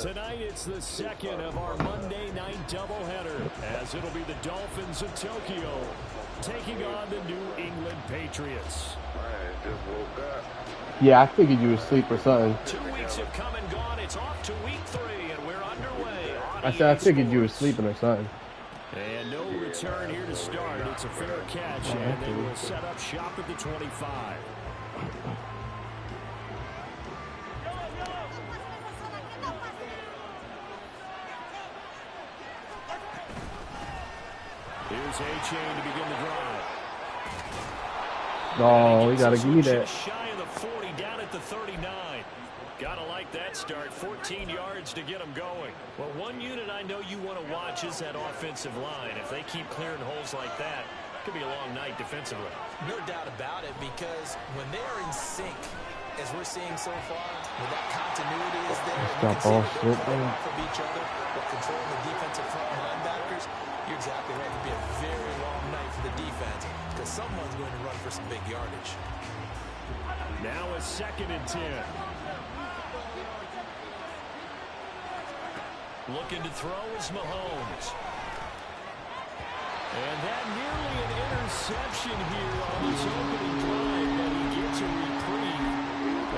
Tonight it's the second of our Monday night doubleheader, as it'll be the Dolphins of Tokyo taking on the New England Patriots. I just woke up. Yeah, I figured you were asleep or something. 2 weeks have come and gone. It's off to week 3, and we're underway. I said I figured you were sleeping or something. And no return here to start. It's a fair catch, and they will set up shop at the 25. Here's A-Chain to begin the drive. No, we gotta give me that. Just shy of the 40, down at the 39. Gotta like that start. 14 yards to get them going. Well, one unit I know you want to watch is that offensive line. If they keep clearing holes like that, it could be a long night defensively. No doubt about it, because when they're in sync, as we're seeing so far, when that continuity is there, and you can see that they're playing off of each other, but controlling the defensive front and linebackers, you're exactly right. It'll be a very long night for the defense, because someone's going to run for some big yardage. Now a 2nd and 10. Looking to throw is Mahomes. And that nearly an interception here on his opening drive, but he gets a reprieve.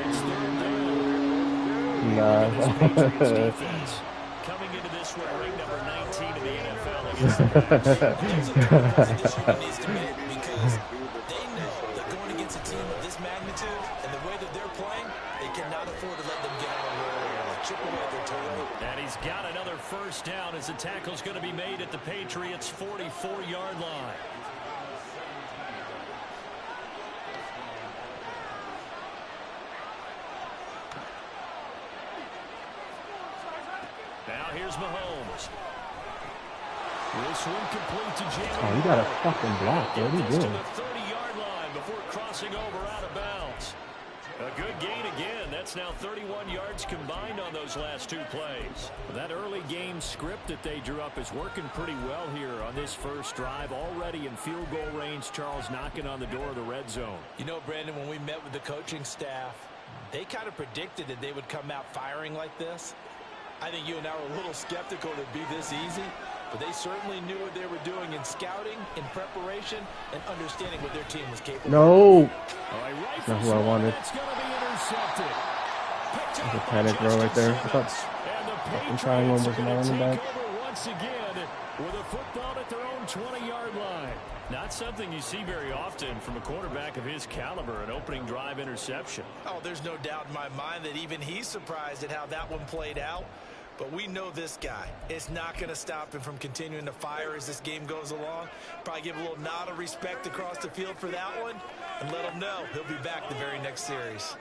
It's 3rd down. Nah. Coming into this one, ring number 19 in the NFL against the Patriots. needs to make, because they know that going against a team of this magnitude and the way that they're playing, they cannot afford to let them get on a roll or chip away at their time. And he's got another 1st down as the tackle's going to be made at the Patriots' 44-yard line. Now here's Mahomes. This one complete to James. Oh, you got a fucking block. What are you doing? To the 30-yard line before crossing over out of bounds. A good gain again. That's now 31 yards combined on those last 2 plays. That early game script that they drew up is working pretty well here on this first drive. Already in field goal range, Charles knocking on the door of the red zone. You know, Brandon, when we met with the coaching staff, they kind of predicted that they would come out firing like this. I think you and I were a little skeptical that it'd be this easy, but they certainly knew what they were doing in scouting, in preparation, and understanding what their team was capable of. No! That's not who I wanted. There's a panic throw right there. I thought fucking trying one was my running back. Once again, with a football at their own 20-yard line. Not something you see very often from a quarterback of his caliber, an opening drive interception. Oh, there's no doubt in my mind that even he's surprised at how that one played out. But we know this guy. It's not going to stop him from continuing to fire as this game goes along. Probably give a little nod of respect across the field for that one, and let him know he'll be back the very next series.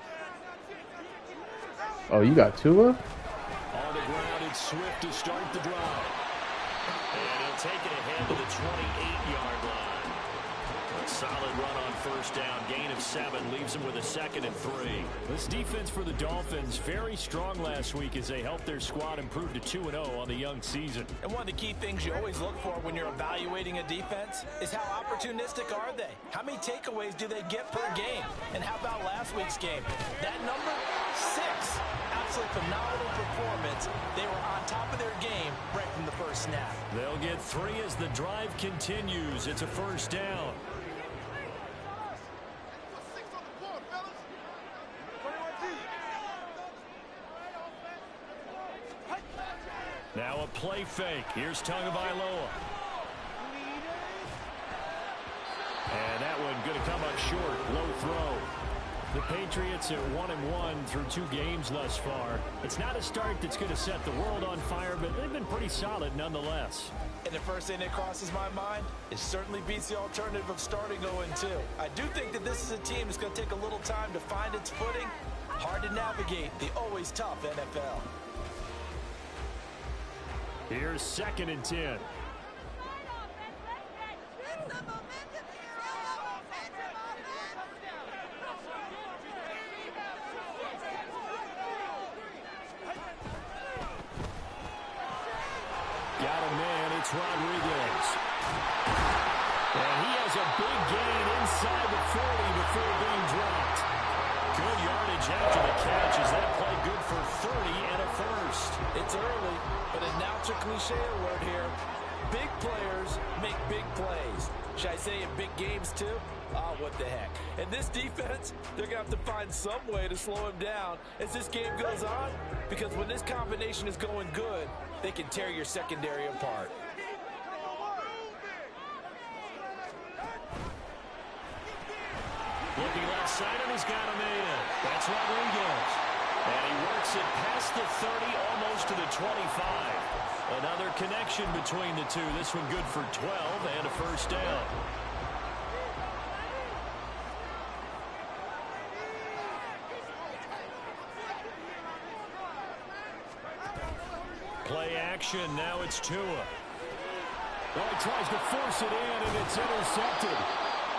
Oh, you got Tua? On the ground, it's Swift to start the drive. And he'll take it ahead to the 28-yard line. A solid run on 1st down. Gain of 7 leaves him with a 2nd and 3. This defense for the Dolphins very strong last week as they helped their squad improve to 2-0 on the young season. And one of the key things you always look for when you're evaluating a defense is how opportunistic are they? How many takeaways do they get per game? And how about last week's game? That number? 6. Absolutely phenomenal performance. They were on top of their game right from the first snap. They'll get 3 as the drive continues. It's a 1st down. Now a play fake. Here's Tagovailoa. And that one going to come up short. Low throw. The Patriots are 1-1 through 2 games thus far. It's not a start that's going to set the world on fire, but they've been pretty solid nonetheless. And the first thing that crosses my mind, it certainly beats the alternative of starting 0-2. I do think that this is a team that's going to take a little time to find its footing. Hard to navigate the always tough NFL. Here's 2nd and 10. Got a man, it's Rodriguez. And he has a big gain inside the 40 before being dropped. Good yardage after the catch. Is that play good for 30 and a first? It's early, but announcer cliche word here. Big players make big plays. Should I say in big games too? Oh, what the heck. And this defense, they're going to have to find some way to slow him down as this game goes on, because when this combination is going good, they can tear your secondary apart. Looking left side, and he's got him in. That's Rodriguez. And he works it past the 30, almost to the 25. Another connection between the two. This one good for 12 and a first down. Play action. Now it's Tua. Well, he tries to force it in, and it's intercepted.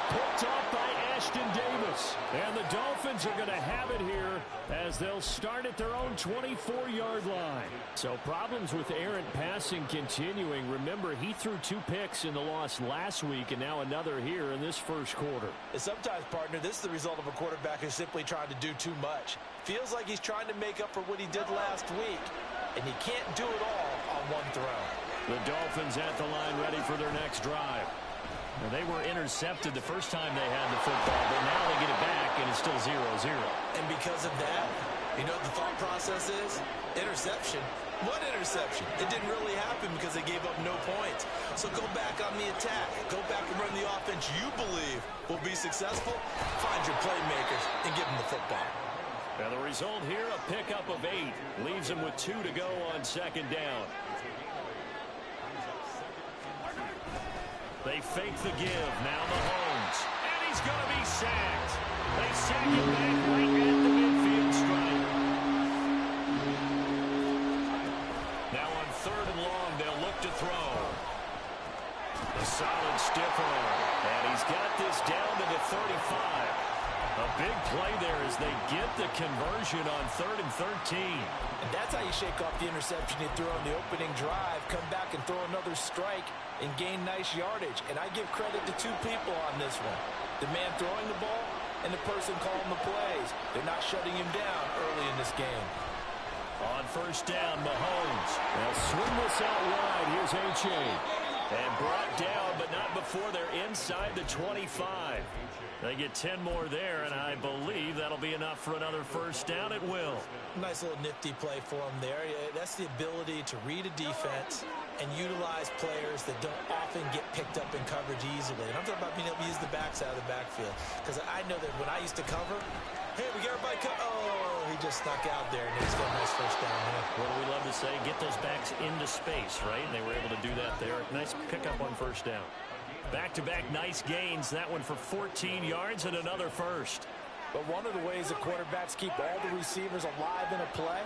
Picked off by Ashton Davis. And the Dolphins are going to have it here as they'll start at their own 24-yard line. So problems with errant passing continuing. Remember, he threw 2 picks in the loss last week, and now another here in this first quarter. And sometimes, partner, this is the result of a quarterback who's simply trying to do too much. Feels like he's trying to make up for what he did last week, and he can't do it all on one throw. The Dolphins at the line ready for their next drive. Well, they were intercepted the first time they had the football, but now they get it back, and it's still 0-0. And because of that, you know what the thought process is? Interception. What interception? It didn't really happen because they gave up no points. So go back on the attack. Go back and run the offense you believe will be successful. Find your playmakers and give them the football. Now the result here, a pickup of 8. Leaves them with 2 to go on second down. They fake the give. Now Mahomes. And he's going to be sacked. They sack him back right at the midfield stripe. Now on 3rd and long, they'll look to throw. A solid stiff arm. And he's got this down to the 35. A big play there as they get the conversion on 3rd and 13. And that's how you shake off the interception you threw on the opening drive. Come back and throw another strike and gain nice yardage. And I give credit to 2 people on this one. The man throwing the ball and the person calling the plays. They're not shutting him down early in this game. On first down, Mahomes. They'll swing this out wide. Here's A-Chain. And brought down, but not before they're inside the 25. They get 10 more there, and I believe that'll be enough for another first down. It will. Nice little nifty play for him there. That's the ability to read a defense and utilize players that don't often get picked up in coverage easily. And I'm talking about being able to use the backside of the backfield. Because I know that when I used to cover, hey, we got everybody oh, he just snuck out there, and he's got a nice first down there. What do we love to say? Get those backs into space, right? And they were able to do that there. Nice pickup on first down. Back-to-back nice gains. That one for 14 yards and another first. But one of the ways that quarterbacks keep all the receivers alive in a play,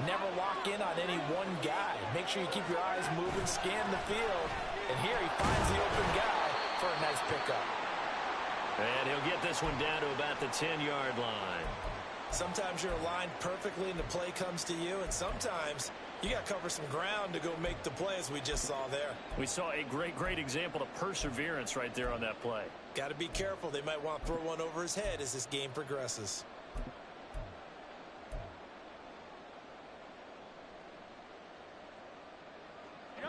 never lock in on any one guy. Make sure you keep your eyes moving, scan the field. And here he finds the open guy for a nice pickup. And he'll get this one down to about the 10-yard line. Sometimes you're aligned perfectly and the play comes to you, and sometimes you got to cover some ground to go make the play, as we just saw there. We saw a great example of perseverance right there on that play. Got to be careful. They might want to throw one over his head as this game progresses.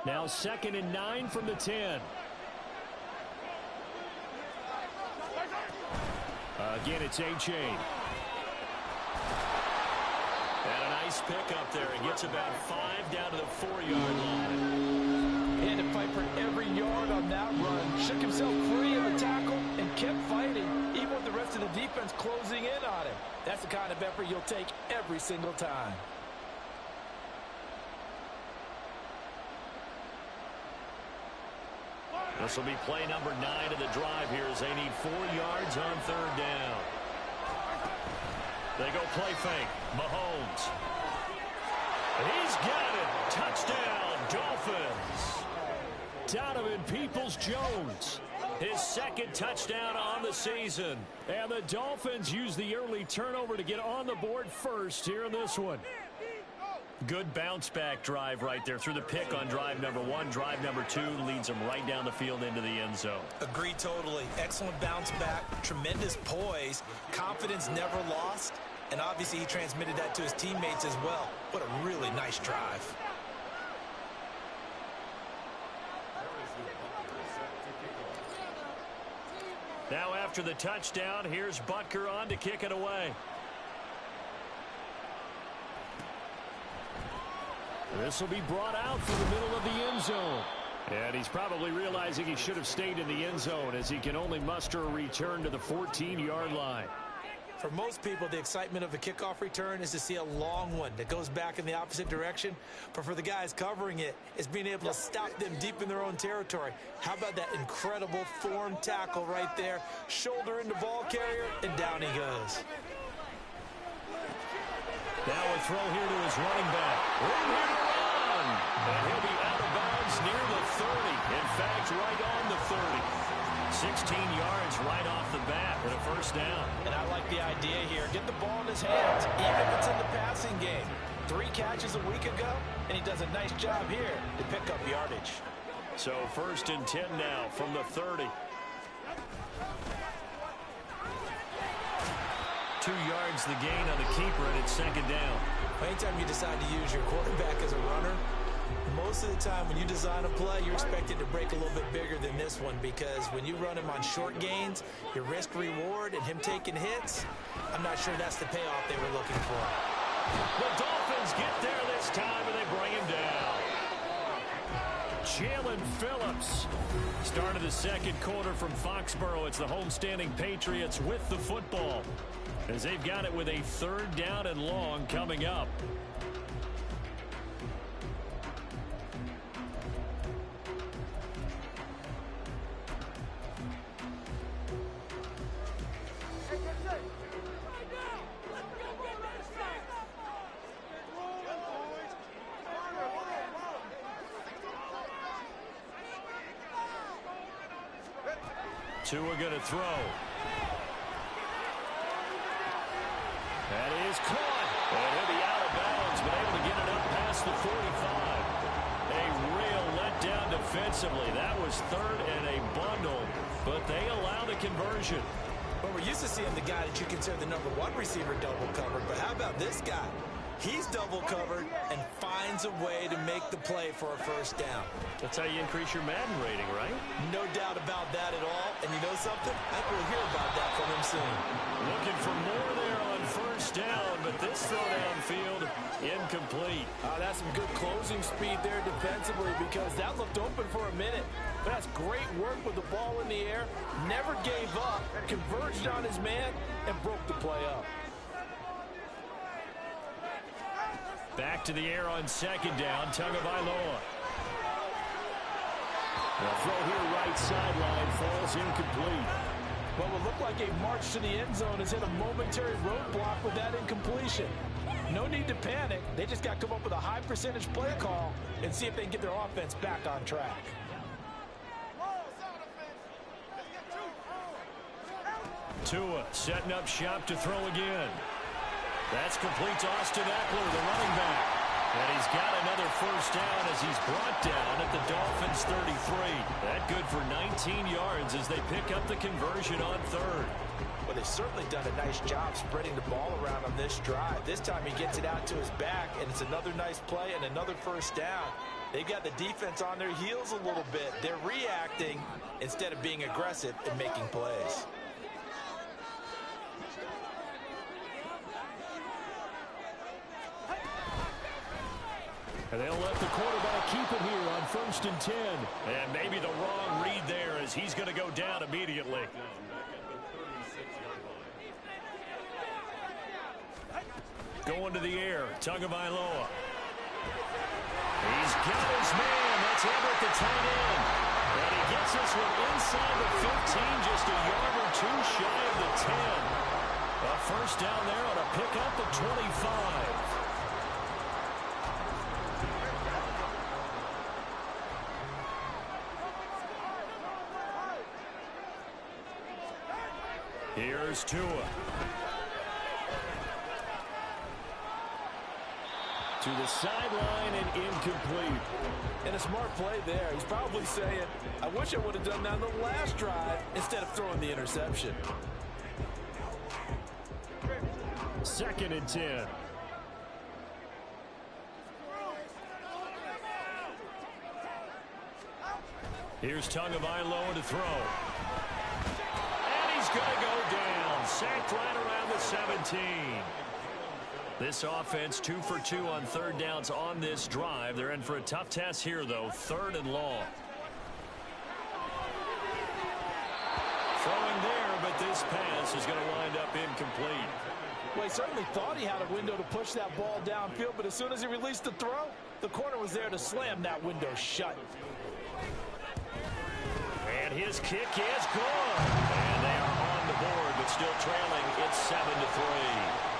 Now 2nd and 9 from the 10. Again, it's A-Chain. And a nice pick up there. It gets about 5 down to the 4-yard line. He had to fight for every yard on that run. Shook himself free of the tackle and kept fighting, even with the rest of the defense closing in on him. That's the kind of effort you'll take every single time. This will be play number 9 of the drive here as they need 4 yards on 3rd down. They go play fake. Mahomes. He's got it. Touchdown, Dolphins. Donovan Peoples-Jones. His 2nd touchdown on the season. And the Dolphins use the early turnover to get on the board first here in this one. Good bounce-back drive right there through the pick on drive number 1. Drive number 2 leads them right down the field into the end zone. Agreed totally. Excellent bounce back, tremendous poise, confidence never lost, and obviously he transmitted that to his teammates as well. What a really nice drive. Now after the touchdown, here's Butker on to kick it away. This will be brought out for the middle of the end zone. And he's probably realizing he should have stayed in the end zone as he can only muster a return to the 14-yard line. For most people, the excitement of a kickoff return is to see a long one that goes back in the opposite direction. But for the guys covering it, it's being able to stop them deep in their own territory. How about that incredible form tackle right there? Shoulder into ball carrier, and down he goes. Now a throw here to his running back. Room here to run. And he'll be out of bounds near the 30. In fact, right on the 30. 16 yards right off the bat for a first down. And I like the idea here. Get the ball in his hands, even if it's in the passing game. 3 catches a week ago, and he does a nice job here to pick up yardage. So 1st and 10 now from the 30. 2 yards the gain on the keeper, and it's 2nd down. Anytime you decide to use your quarterback as a runner, most of the time when you design a play, you're expected to break a little bit bigger than this one, because when you run him on short gains, your risk reward and him taking hits, I'm not sure that's the payoff they were looking for. The Dolphins get there this time, and they bring him down. Jalen Phillips. Start of the 2nd quarter from Foxborough. It's the homestanding Patriots with the football, as they've got it with a 3rd down and long coming up. Tua going to throw. That is caught. And he'll be out of bounds, but able to get it up past the 45. A real letdown defensively. That was 3rd and a bundle, but they allow the conversion. Well, we're used to seeing the guy that you consider the number 1 receiver double covered, but how about this guy? He's double covered and finds a way to make the play for a first down. That's how you increase your Madden rating, right? No doubt about that at all. And you know something? I think we'll hear about that from him soon. Looking for more there on first down, but this throw downfield incomplete. That's some good closing speed there defensively, because that looked open for a minute. But that's great work with the ball in the air. Never gave up, converged on his man, and broke the play up. Back to the air on 2nd down, Tagovailoa. The throw here right sideline falls incomplete. What would look like a march to the end zone has hit a momentary roadblock with that incompletion. No need to panic. They just got to come up with a high percentage play call and see if they can get their offense back on track. Tua setting up shop to throw again. That's complete to Austin Eckler, the running back. And he's got another first down as he's brought down at the Dolphins 33. That good for 19 yards as they pick up the conversion on 3rd. Well, they've certainly done a nice job spreading the ball around on this drive. This time he gets it out to his back, and it's another nice play and another first down. They've got the defense on their heels a little bit. They're reacting instead of being aggressive and making plays. And they'll let the quarterback keep it here on 1st and 10. And maybe the wrong read there as he's going to go down immediately. Going to the air, Tagovailoa. He's got his man. That's Everett, the tight end. And he gets this one inside the 15, just a yard or 2 shy of the 10. A first down there on a pickup of 25. Here's Tua. To the sideline and incomplete. And a smart play there. He's probably saying, I wish I would have done that on the last drive instead of throwing the interception. 2nd and 10. Here's Tagovailoa to throw. And he's going to go down. Sacked right around the 17. This offense 2 for 2 on 3rd downs on this drive. They're in for a tough test here, though. 3rd and long. Throwing there, but this pass is going to wind up incomplete. Well, he certainly thought he had a window to push that ball downfield, but as soon as he released the throw, the corner was there to slam that window shut. And his kick is good. And they are on the board, but still trailing. It's 7-3.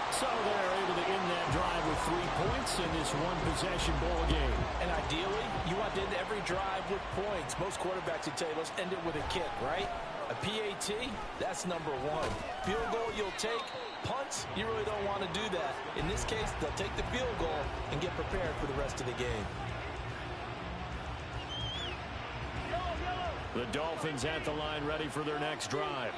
So they're able to end that drive with 3 points in this one-possession ball game. And ideally, you want to end every drive with points. Most quarterbacks would tell you, let's end it with a kick, right? A PAT, that's number 1. Field goal you'll take. Punts, you really don't want to do that. In this case, they'll take the field goal and get prepared for the rest of the game. The Dolphins at the line ready for their next drive.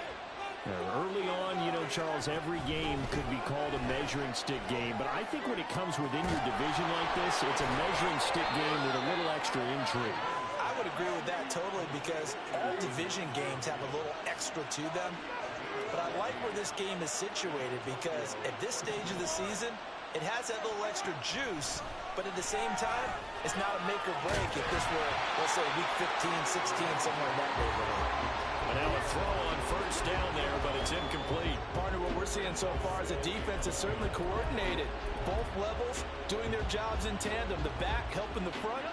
Early on, you know, Charles, every game could be called a measuring stick game, but I think when it comes within your division like this, it's a measuring stick game with a little extra intrigue. I would agree with that totally because all division games have a little extra to them. But I like where this game is situated because at this stage of the season, it has that little extra juice, but at the same time, it's not a make or break if this were, let's say, week 15, 16, somewhere in that neighborhood. And now a throw on 1st down there, but it's incomplete. Partner, what we're seeing so far is a defense is certainly coordinated. Both levels doing their jobs in tandem. The back helping the front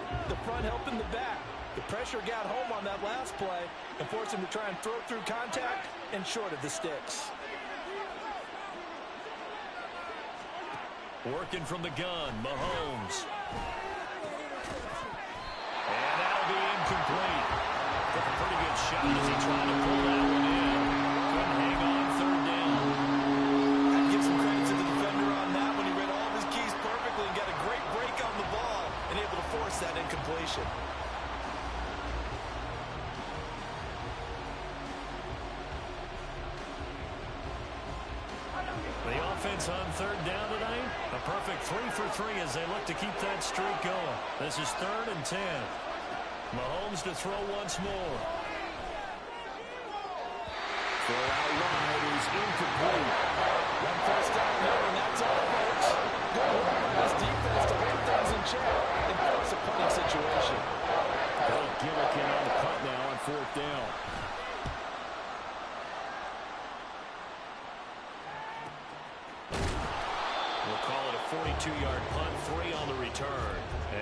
helping the back. The pressure got home on that last play and forced him to try and throw through contact and short of the sticks. Working from the gun, Mahomes. And that'll be incomplete. Took a pretty good shot as he tried to pull that one in. Couldn't hang on 3rd down. I'd give some credit to the defender on that one. He read all of his keys perfectly and got a great break on the ball and able to force that incompletion. The offense on 3rd down tonight, a perfect 3 for 3 as they look to keep that streak going. This is 3rd and 10. Mahomes to throw once more. Throw out wide is incomplete. 1 first down there, and that's all, folks. Good work by this defense to hold things in check and force a punting situation. Gillikin on the punt now on 4th down. We'll call it a 42-yard punt, 3 on the return.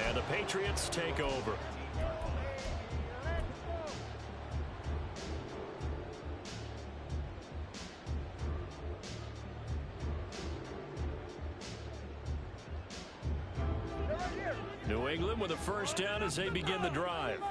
And the Patriots take over. New England with a 1st down as they begin the drive.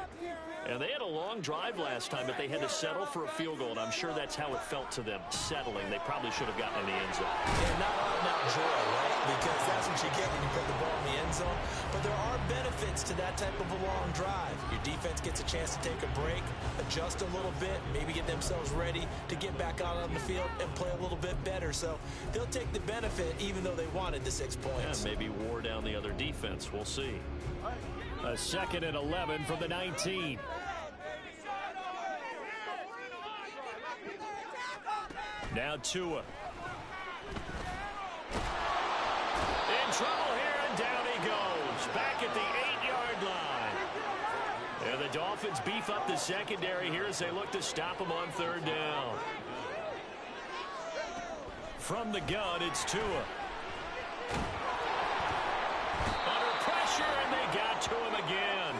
And they had a long drive last time, but they had to settle for a field goal, and I'm sure that's how it felt to them, settling. They probably should have gotten in the end zone. And not out joy, right? Because that's what you get when you put the ball in the end zone. But there are benefits to that type of a long drive. Your defense gets a chance to take a break, adjust a little bit, maybe get themselves ready to get back out on the field and play a little bit better. So they'll take the benefit even though they wanted the 6 points. Yeah, maybe wore down the other defense. We'll see. A 2nd and 11 from the 19. Now Tua. In trouble here, and down he goes. Back at the 8-yard line. And the Dolphins beef up the secondary here as they look to stop him on 3rd down. From the gun, it's Tua. Under pressure, and they got to him again.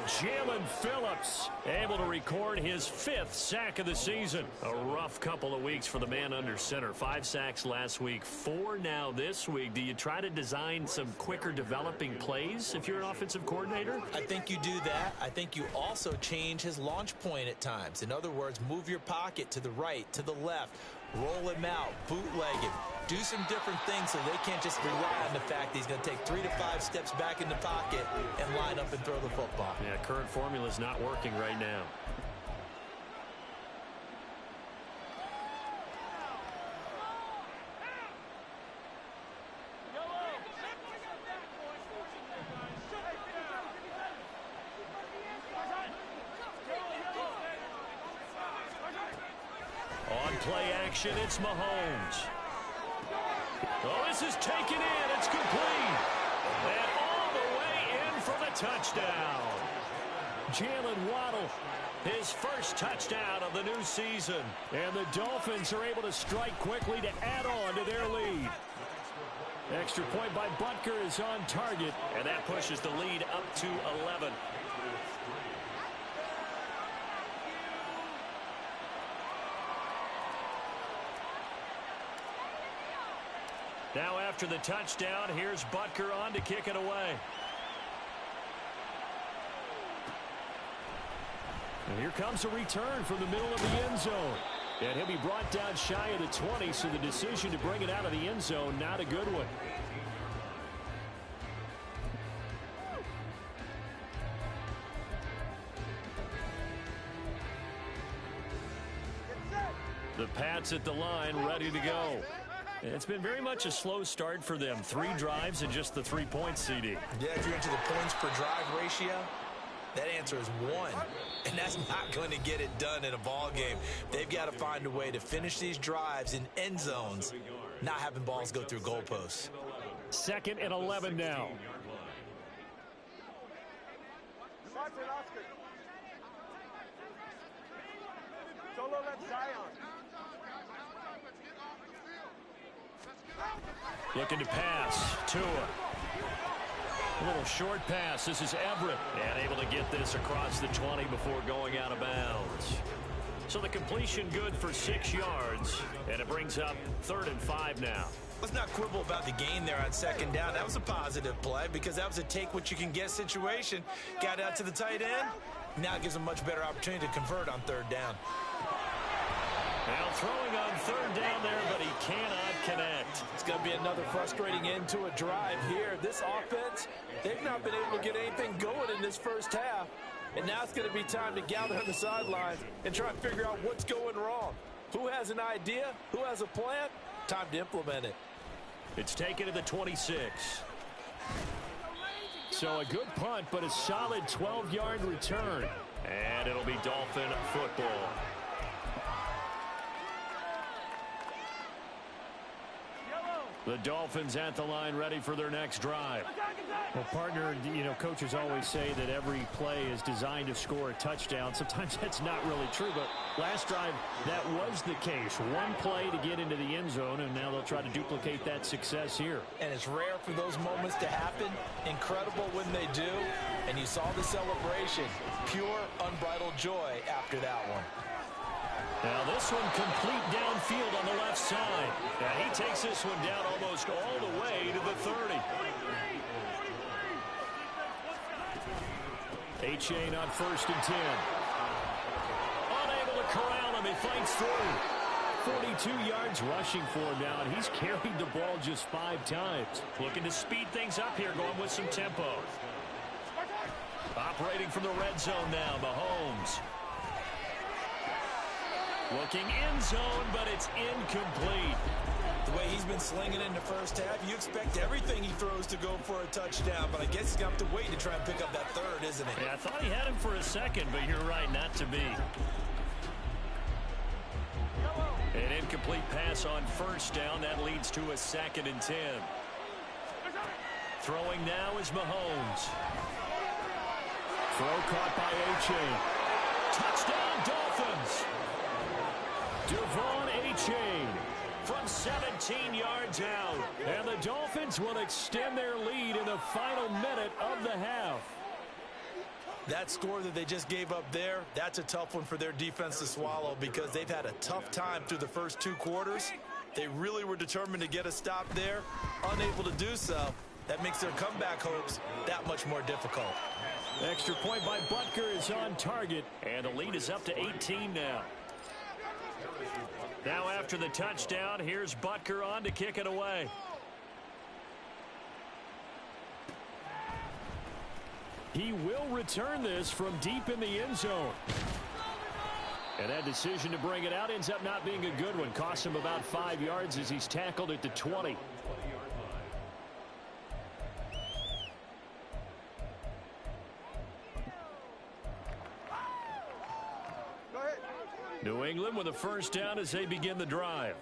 Jalen Phillips able to record his 5th sack of the season. A rough couple of weeks for the man under center. 5 sacks last week, 4 now this week. Do you try to design some quicker developing plays if you're an offensive coordinator? I think you do that. I think you also change his launch point at times. In other words, move your pocket to the right, to the left, roll him out, bootleg him, do some different things so they can't just rely on the fact that he's going to take 3 to 5 steps back in the pocket and line up and throw the football. Yeah, current formula is not working right now. On play action, it's Mahomes. Oh, this is taken in. It's complete. And all the way in for the touchdown. Jalen Waddle, his first touchdown of the new season. And the Dolphins are able to strike quickly to add on to their lead. Extra point by Butker is on target. And that pushes the lead up to 11. Now after the touchdown, here's Butker on to kick it away. And here comes a return from the middle of the end zone. And he'll be brought down shy of the 20, so the decision to bring it out of the end zone, not a good one. The Pats at the line, ready to go. It's been very much a slow start for them. 3 drives and just the 3 points, CD. Yeah, if you're into the points per drive ratio, that answer is 1. And that's not going to get it done in a ball game. They've got to find a way to finish these drives in end zones, not having balls go through goalposts. 2nd and 11 now. Looking to pass. Tua. A little short pass. This is Everett. And able to get this across the 20 before going out of bounds. So the completion good for 6 yards. And it brings up 3rd and 5 now. Let's not quibble about the gain there on 2nd down. That was a positive play because that was a take-what-you-can-get situation. Got out to the tight end. Now it gives them a much better opportunity to convert on 3rd down. Now throwing on 3rd down there, but he cannot connect. It's going to be another frustrating end to a drive here. This offense, they've not been able to get anything going in this first half. And now it's going to be time to gather on the sidelines and try and figure out what's going wrong. Who has an idea? Who has a plan? Time to implement it. It's taken to the 26. So a good punt, but a solid 12-yard return. And it'll be Dolphin football. The Dolphins at the line, ready for their next drive. Well, partner, coaches always say that every play is designed to score a touchdown. Sometimes that's not really true, but last drive, that was the case. One play to get into the end zone, and now they'll try to duplicate that success here. And it's rare for those moments to happen. Incredible when they do. And you saw the celebration. Pure, unbridled joy after that one. Now this one complete downfield on the left side. And he takes this one down almost all the way to the 30. A-Chain on 1st and 10. Unable to corral him. He fights through. 42 yards rushing for him now, and he's carried the ball just 5 times. Looking to speed things up here, going with some tempo. Operating from the red zone now, Mahomes. Looking end zone, but it's incomplete. The way he's been slinging in the first half, you expect everything he throws to go for a touchdown, but I guess he's going to have to wait to try and pick up that 3rd, isn't it? Yeah, I thought he had him for a second, but you're right, not to be. An incomplete pass on 1st down. That leads to a 2nd and 10. Throwing now is Mahomes. Throw caught by A-Chain. Touchdown, Dolphins. Devon A-Chain from 17 yards out. And the Dolphins will extend their lead in the final minute of the half. That score that they just gave up there, that's a tough one for their defense to swallow because they've had a tough time through the first 2 quarters. They really were determined to get a stop there, unable to do so. That makes their comeback hopes that much more difficult. Extra point by Butker is on target. And the lead is up to 18 now. Now after the touchdown, here's Butker on to kick it away. He will return this from deep in the end zone. And that decision to bring it out ends up not being a good one. Costs him about 5 yards as he's tackled at the 20. New England with a first down as they begin the drive.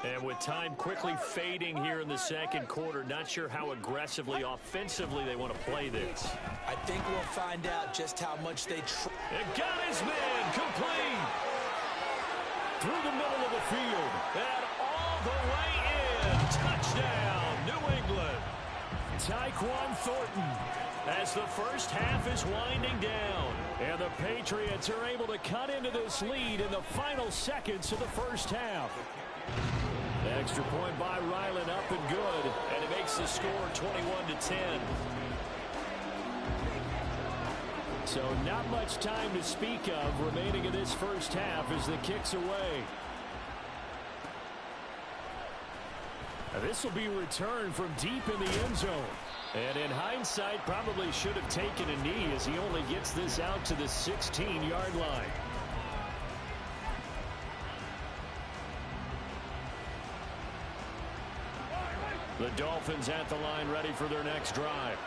And with time quickly fading here in the second quarter, not sure how aggressively, offensively they want to play this. I think we'll find out just how much they try. It got his man complete. Through the middle of the field. And all the way in. Touchdown, New England. Tyquan Thornton as the first half is winding down. And the Patriots are able to cut into this lead in the final seconds of the first half. The extra point by Ryland up and good. And it makes the score 21-10. So not much time to speak of remaining in this first half as the kick's away. Now this will be returned from deep in the end zone. And in hindsight, probably should have taken a knee as he only gets this out to the 16-yard line. The Dolphins at the line ready for their next drive.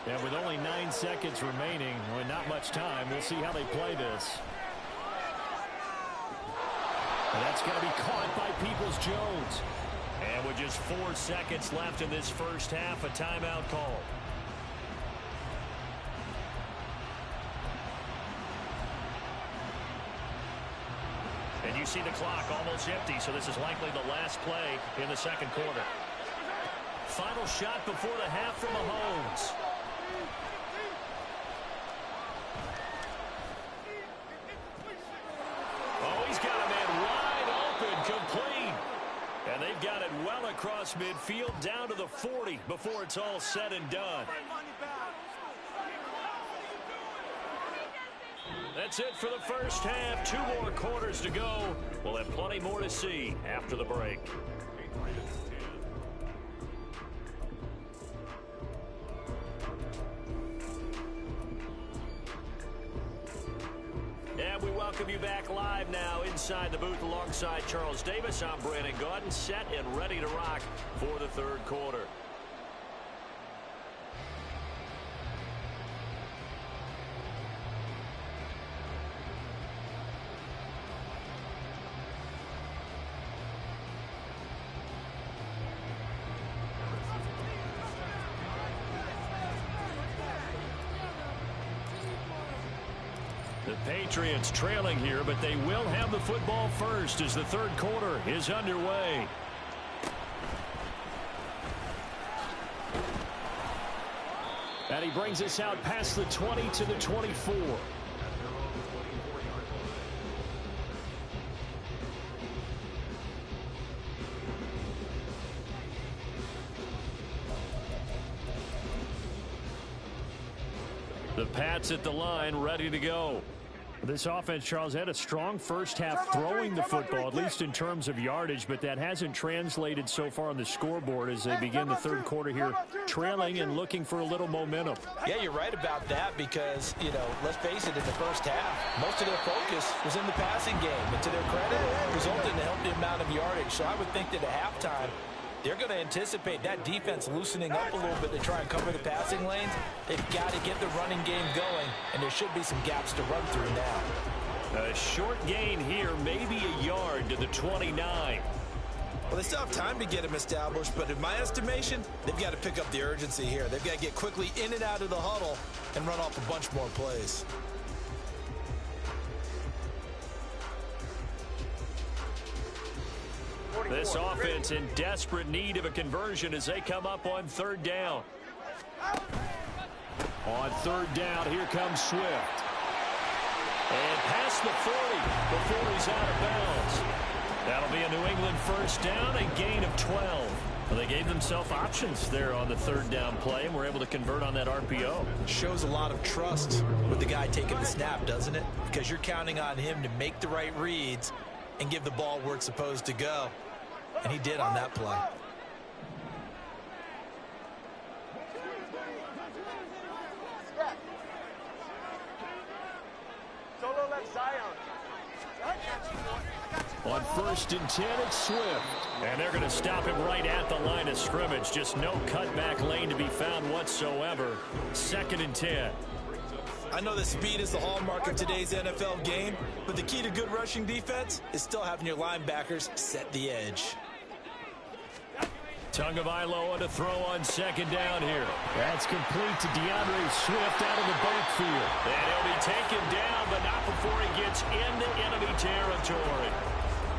And with only 9 seconds remaining, well, not much time, we'll see how they play this. And that's going to be caught by Peoples-Jones. And with just 4 seconds left in this first half, a timeout call. And you see the clock almost empty, so this is likely the last play in the second quarter. Final shot before the half from Mahomes. Oh, he's got a man wide open, complete. And they've got it well across midfield down to the 40 before it's all said and done. That's it for the first half. 2 more quarters to go. We'll have plenty more to see after the break. And we welcome you back live now inside the booth alongside Charles Davis. I'm Brandon Gaudin, set and ready to rock for the third quarter. The Patriots trailing here, but they will have the football first as the third quarter is underway. And he brings us out past the 20 to the 24. The Pats at the line, ready to go. This offense, Charles, had a strong first half throwing the football, at least in terms of yardage, but that hasn't translated so far on the scoreboard as they begin the third quarter here, trailing and looking for a little momentum. Yeah, you're right about that because, you know, let's face it, in the first half, most of their focus was in the passing game. And to their credit, it resulted in a healthy amount of yardage. So I would think that at halftime, they're going to anticipate that defense loosening up a little bit to try and cover the passing lanes. They've got to get the running game going, and there should be some gaps to run through now. A short gain here, maybe a yard to the 29. Well, they still have time to get him established, but in my estimation, they've got to pick up the urgency here. They've got to get quickly in and out of the huddle and run off a bunch more plays. This offense in desperate need of a conversion as they come up on third down. On third down, here comes Swift. And past the 40 before he's out of bounds. That'll be a New England first down, a gain of 12. Well, they gave themselves options there on the third down play and were able to convert on that RPO. Shows a lot of trust with the guy taking the snap, doesn't it? Because you're counting on him to make the right reads and give the ball where it's supposed to go. And he did on that play. On 1st and 10, it's Swift. And they're going to stop him right at the line of scrimmage. Just no cutback lane to be found whatsoever. 2nd and 10. I know that speed is the hallmark of today's NFL game, but the key to good rushing defense is still having your linebackers set the edge. Tagovailoa to throw on 2nd down here. That's complete to DeAndre Swift out of the backfield. And he'll be taken down, but not before he gets into enemy territory.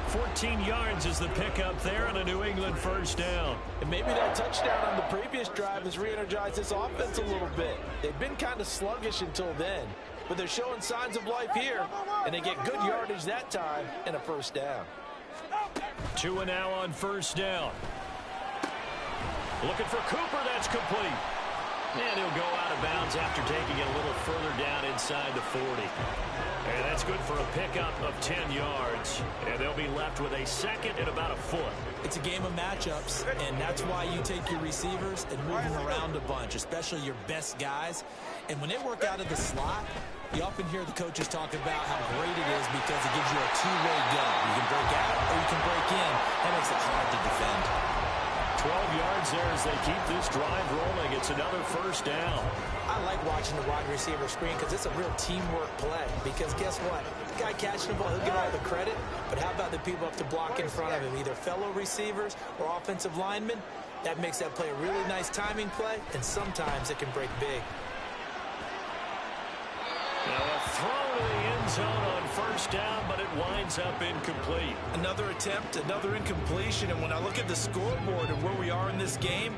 14 yards is the pickup there on a New England 1st down. And maybe that touchdown on the previous drive has re-energized this offense a little bit. They've been kind of sluggish until then, but they're showing signs of life here, and they get good yardage that time and a 1st down. 2 and now on 1st down. Looking for Cooper. That's complete. And he'll go out of bounds after taking it a little further down inside the 40. And that's good for a pickup of 10 yards. And they'll be left with a 2nd and about a foot. It's a game of matchups, and that's why you take your receivers and move them around a bunch, especially your best guys. And when they work out of the slot, you often hear the coaches talk about how great it is because it gives you a two-way go. You can break out or you can break in. That makes it hard to defend. 12 yards there as they keep this drive rolling. It's another 1st down. I like watching the wide receiver screen because it's a real teamwork play. Because guess what? The guy catching the ball, he'll get all the credit. But how about the people up to block in front of him, either fellow receivers or offensive linemen? That makes that play a really nice timing play, and sometimes it can break big. Now a throw to the end zone on 1st down, but it winds up incomplete. Another attempt, another incompletion, and when I look at the scoreboard and where we are in this game,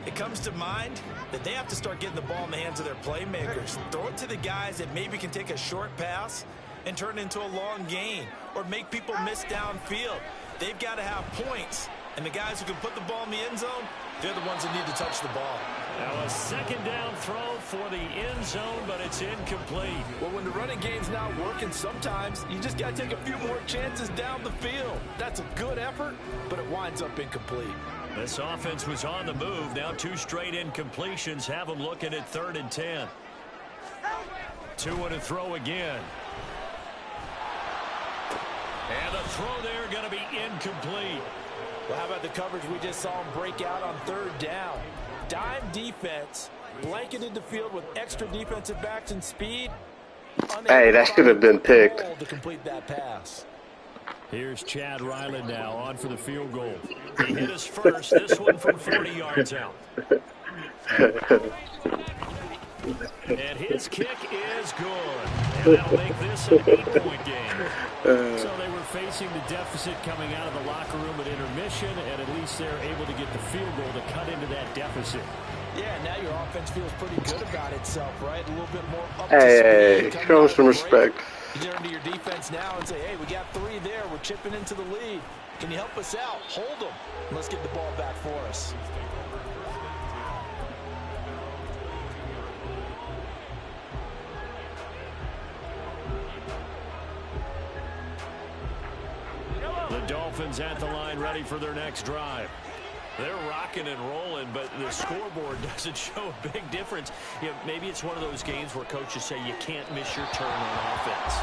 it comes to mind that they have to start getting the ball in the hands of their playmakers. Throw it to the guys that maybe can take a short pass and turn it into a long gain or make people miss downfield. They've got to have points, and the guys who can put the ball in the end zone, they're the ones that need to touch the ball. Now a 2nd down throw for the end zone, but it's incomplete. Well, when the running game's not working, sometimes you just got to take a few more chances down the field. That's a good effort, but it winds up incomplete. This offense was on the move. Now 2 straight incompletions have them looking at 3rd and 10. 2 and a throw again. And the throw there going to be incomplete. Well, how about the coverage we just saw him break out on 3rd down? Dime defense, blanketed the field with extra defensive backs and speed. Hey, that should have been picked. To complete that pass. Here's Chad Ryland now on for the field goal. He hit us first, this one from 40 yards out. And his kick is good. And that'll make this an 8-point game. So they were facing the deficit coming out of the locker room at intermission, and at least they're able to get the field goal to cut into that deficit. Yeah, now your offense feels pretty good about itself, right? A little bit more up Hey, to speed. show some respect. You turn to your defense now and say, hey, we got 3 there. We're chipping into the lead. Can you help us out? Hold them. Let's get the ball back for us. The Dolphins at the line ready for their next drive. They're rocking and rolling, but the scoreboard doesn't show a big difference. You know, maybe it's one of those games where coaches say you can't miss your turn on offense.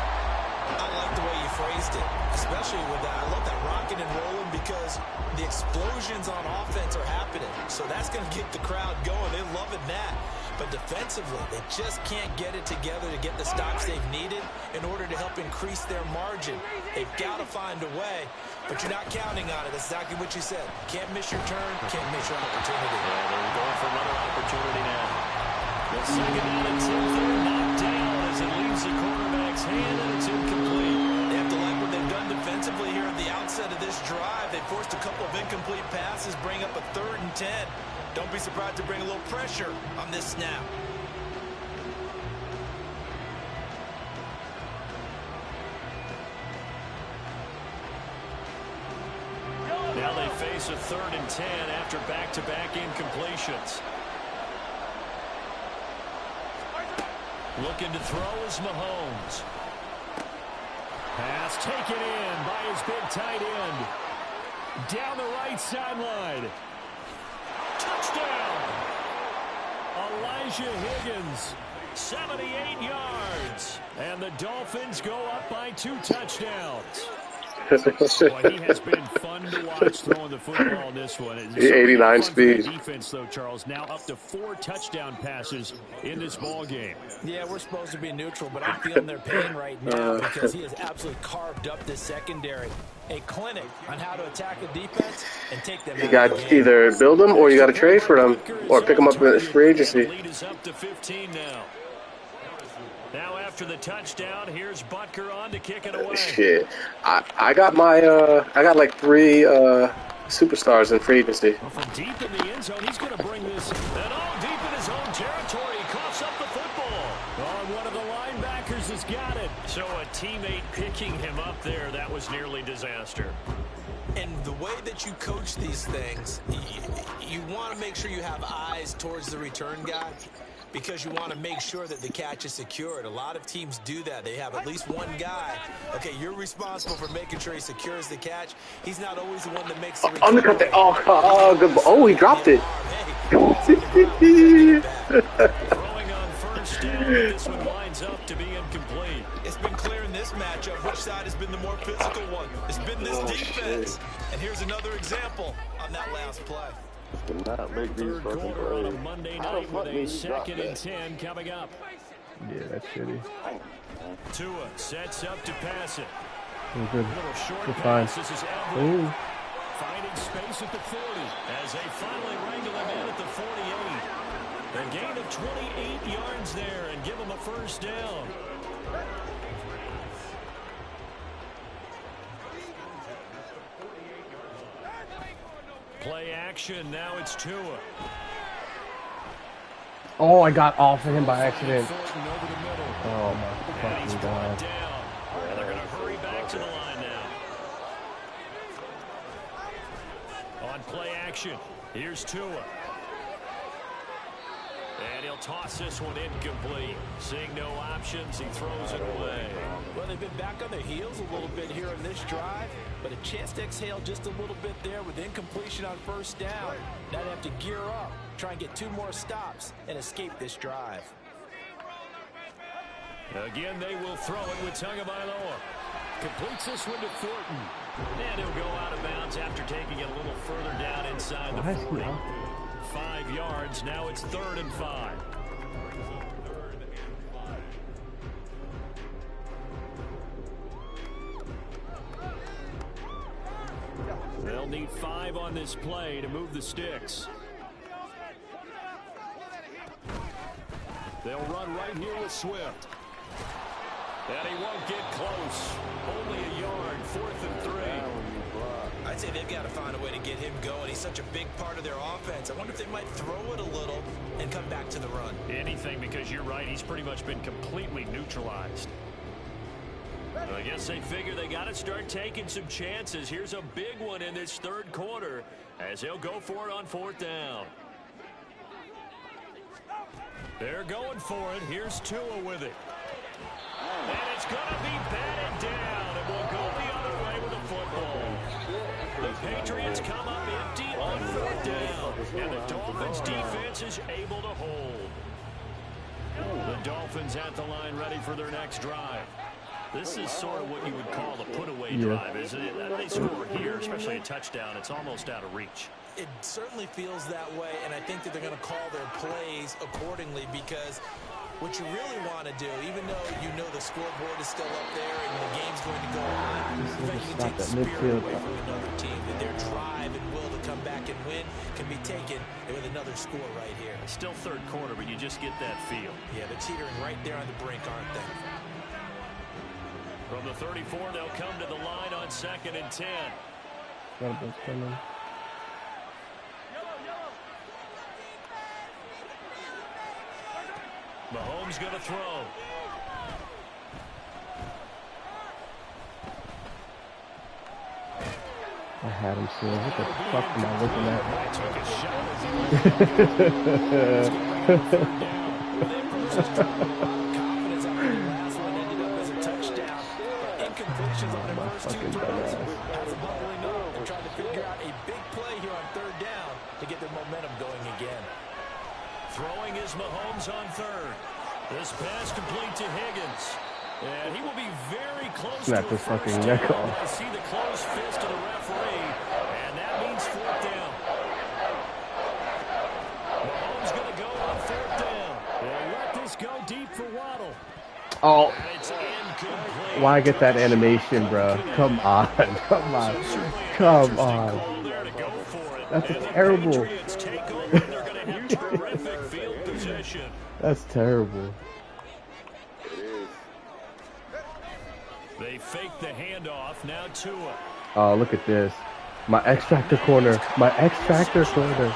I like the way you phrased it, especially with that. I love that rocking and rolling because the explosions on offense are happening. So that's going to get the crowd going. They're loving that. But defensively, they just can't get it together to get the stops they've needed in order to help increase their margin. They've got to find a way, but you're not counting on it. That's exactly what you said. Can't miss your turn, can't miss your opportunity. Yeah, they're going for another opportunity now. The 2nd down and 10 there, knocked down as it leaves the quarterback's hand, and it's incomplete. They have to like what they've done defensively here at the outset of this drive. They forced a couple of incomplete passes, bring up a 3rd and 10. Don't be surprised to bring a little pressure on this snap. Now they face a 3rd and 10 after back-to-back incompletions. Looking to throw is Mahomes. Pass taken in by his big tight end. Down the right sideline. Touchdown! Elijah Higgins, 78 yards. And the Dolphins go up by 2 touchdowns. Boy, he has been fun to watch throwing the football in this one. 89 speed. Defense, though, Charles, now up to 4 touchdown passes in this ball game. Yeah, we're supposed to be neutral, but I'm feeling their pain right now because he has absolutely carved up this secondary. A clinic on how to attack a defense and take them out. You got to either build them or you got to trade for them or pick them up in free agency. Lead is up to 15 now. Now after the touchdown, here's Butker on to kick it away. Shit, I got my I got like 3 superstars in free agency. Well, from deep in the end zone, he's going to bring this. And all deep in his own territory, he coughs up the football. Oh, one of the linebackers has got it. So a teammate picking him up there, that was nearly disaster. And the way that you coach these things, you want to make sure you have eyes towards the return guy, because you want to make sure that the catch is secured. A lot of teams do that. They have at least one guy. Okay, you're responsible for making sure he secures the catch. He's not always the one that makes the return. Undercut that. Oh, good. Oh, he dropped it. Throwing on first down, this one lines up to be incomplete. It's been clear in this matchup which side has been the more physical one. It's been this defense. Shit. And here's another example on that last play. Do not make these Third fucking quarter on a plays. Monday How the night fuck with did a he drop 2nd and that? 10 coming up. Yeah, that's shitty. Tua sets up to pass it. Good. A little short Good find. pass. This is Everett Ooh. finding space at the 40 as they finally wrangle him in at the 48. A gain of 28 yards there and give him a first down. Play action. Now it's Tua. Oh, I got off of him by accident. Thornton over the middle. Oh my And he's fucking brought god. down. And they're going to hurry back to the line now. On play action, here's Tua. And he'll toss this one incomplete. Seeing no options, he throws it away. Well, they've been back on their heels a little bit here in this drive, but a chance to exhale just a little bit there with incompletion on first down. Now they have to gear up, try and get 2 more stops, and escape this drive. Again, they will throw it with Tagovailoa. Completes this one to Thornton. And he'll go out of bounds after taking it a little further down inside the 40. 5 yards. Now it's 3rd and 5. They'll need 5 on this play to move the sticks. They'll run right here with Swift. And he won't get close. Only a yard. 4th and 3. I'd say they've got to find a way to get him going. He's such a big part of their offense. I wonder if they might throw it a little and come back to the run. Anything, because you're right. He's pretty much been completely neutralized. I guess they figure they got to start taking some chances. Here's a big one in this 3rd quarter as they'll go for it on 4th down. They're going for it. Here's Tua with it. And it's going to be batted down, and we'll go the other way with the football. The Patriots come up empty on 4th down, and the Dolphins defense is able to hold. The Dolphins at the line ready for their next drive. This is sort of what you would call a put-away drive, isn't it? They score here, especially a touchdown. It's almost out of reach. It certainly feels that way, and I think that they're going to call their plays accordingly, because what you really want to do, even though you know the scoreboard is still up there and the game's going to go on, you can take the spirit away from another team, that their drive and will to come back and win can be taken with another score right here. It's still 3rd quarter, but you just get that feel. Yeah, they're teetering right there on the brink, aren't they? From the 34, they'll come to the line on 2nd and 10. Got a bus coming. Mahomes going to throw. I had him still. What the fuck am I looking at? Took a shot Confidence after the last one ended up as a touchdown. Incomplete Congratulations on their first 2 throws. Has them buckling up and trying to figure out a big play here on 3rd down to get their momentum going again. Throwing is Mahomes on 3rd. This pass complete to Higgins. And he will be very close Snap to his fucking neck off. I see the closed fist of the referee, and that means 4th down. Mahomes going to go on 4th down. They'll let this go deep for Waddle. Oh, It's incomplete. why get that animation, bro? Come on, come on, come on. Call there to go for it. That's And the terrible. Patriots take over, and they're going to have terrific field position. That's terrible. They fake the handoff. Now Tua. Oh, look at this. My X Factor corner. My X Factor corner.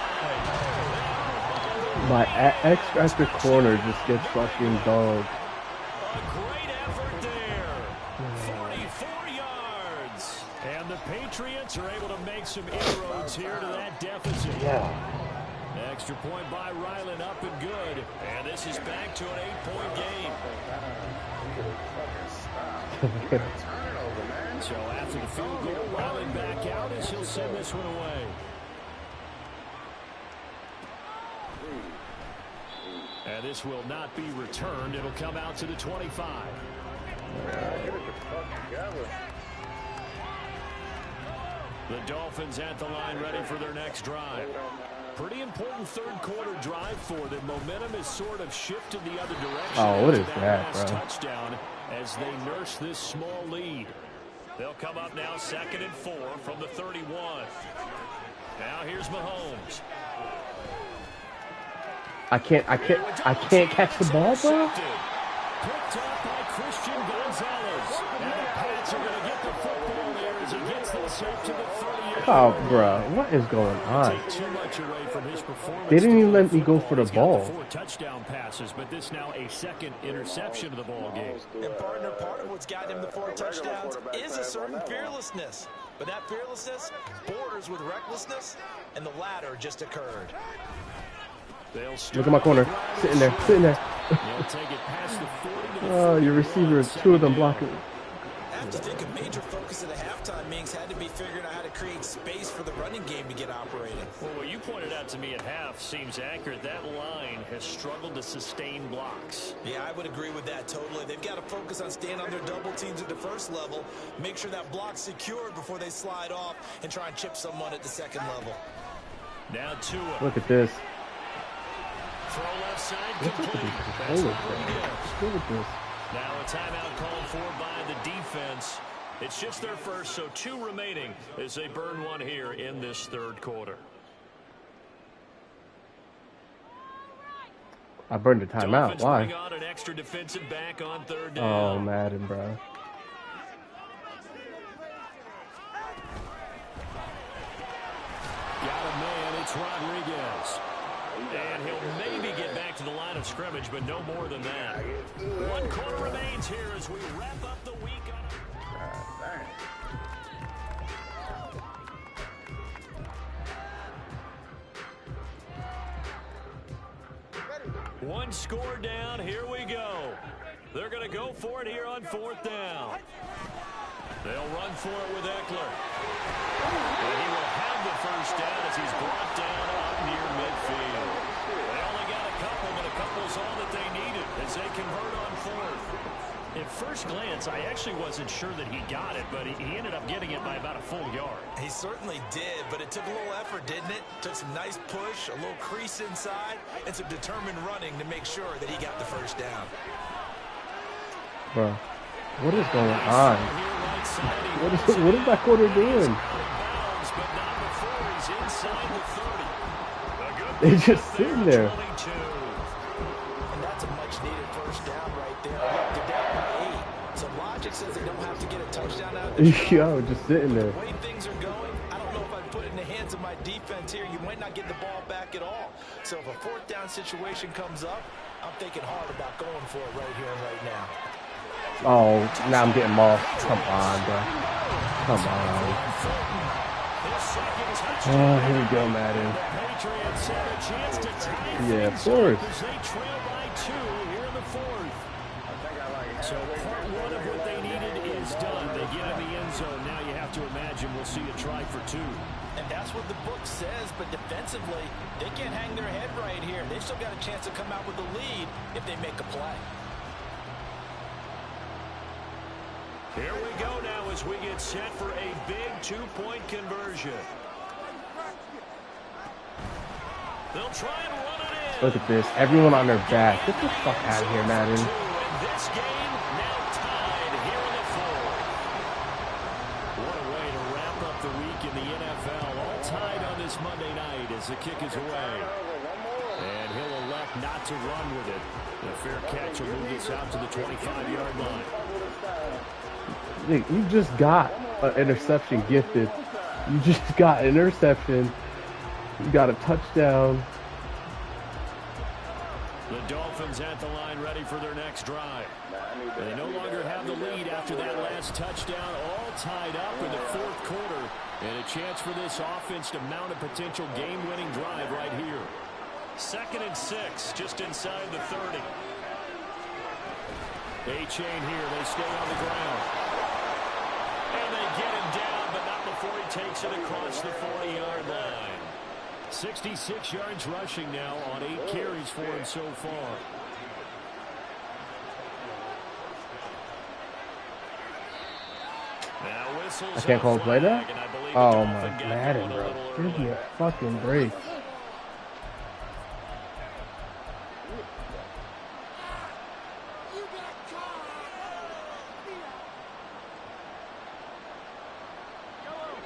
My X Factor corner just gets fucking dogged. A great effort there. 44 yards. And the Patriots are able to make some inroads here to that deficit. Yeah. Extra point by Ryland, up and good. And this is back to an 8-point game. So after the field goal, Ryland back out as he'll send this one away. And this will not be returned. It'll come out to the 25. The Dolphins at the line, ready for their next drive. Pretty important 3rd quarter drive for them. Momentum has sort of shifted the other direction. Oh, what is after that, last bro? touchdown as they nurse this small lead. They'll come up now 2nd and 4 from the 31. Now here's Mahomes. I can't catch the ball, bro. Picked up by Christian Gonzalez. And the Pats are going to get the football there as he gets this up to the 38. Oh, bro, what is going on? Take too much away from his performance. They didn't even let me go for the He's got ball. 4 touchdown passes, but this now a 2nd interception of the ball game. And partner, part of what's gotten him the 4 touchdowns is a certain fearlessness. But that fearlessness borders with recklessness, and the latter just occurred. Look at my corner. Sitting there. They'll take it past the 40 to the Oh, your receivers, 2 of them blocking. I have to think a major focus of the halftime meetings had to be figuring out how to create space for the running game to get operating. Well, what you pointed out to me at half seems accurate. That line has struggled to sustain blocks. Yeah, I would agree with that totally. They've got to focus on staying on their double teams at the 1st level, make sure that block's secured before they slide off, and try and chip someone at the 2nd level. Now Tua. Look at this. Throw left side. Look at Complete. this. That's Look Rodriguez. at this. Now a timeout called for by the defense. It's just their first, so 2 remaining as they burn one here in this 3rd quarter. I burned the timeout. Dolphins Why? bring on an extra defensive back on 3rd Oh, down. Madden, bro. Got a man, it's Rodriguez. And he'll maybe get back to the line of scrimmage, but no more than that. 1 quarter remains here as we wrap up the week on one score down. Here we go. They're going to go for it here on 4th down. They'll run for it with Eckler. And he will have the 1st down as he's brought down up near midfield. They only got a couple, but a couple's all that they needed as they convert on 4th. At first glance, I actually wasn't sure that he got it, but he ended up getting it by about a full yard. He certainly did, but it took a little effort, didn't it? Took some nice push, a little crease inside, and some determined running to make sure that he got the 1st down. Bro, what is going on? What is that quarter doing? They're just sitting there. And that's a much-needed 1st down right there. Look, they're down by 8. So logic says they don't have to get a touchdown out of the Yo, just sitting there. The way things are going, I don't know if I'd put it in the hands of my defense here. You might not get the ball back at all. So if a 4th down situation comes up, I'm thinking hard about going for it right here and right now. Oh, now I'm getting lost. Come on, bro. Come on. Oh, here we go, Madden. Yeah, of course. They trail by 2 here in the 4th. So part one of what they needed is done. They get in the end zone. Now you have to imagine we'll see a try for two. And that's what the book says, but defensively, they can't hang their head right here. They've still got a chance to come out with the lead if they make a play. Here we go now as we get set for a big two-point conversion. They'll try and run it in. Look at this. Everyone on their back. Get the fuck out of here, Madden. And this game now tied here in the fourth. What a way to wrap up the week in the NFL. All tied on this Monday night as the kick is away. And he'll elect not to run with it. The fair catch will move this out to the 25-yard line. You just got an interception gifted. You just got an interception. You got a touchdown. The Dolphins at the line ready for their next drive. They no longer have the lead after that last touchdown. All tied up in the fourth quarter. And a chance for this offense to mount a potential game-winning drive right here. 2nd and 6, just inside the 30. A-chain here. They stay on the ground. And they get him down, but not before he takes it across the 40-yard line. 66 yards rushing now on 8 carries for him so far. Now whistles. I can't call a play that? Oh my Madden, bro. Give me a fucking break.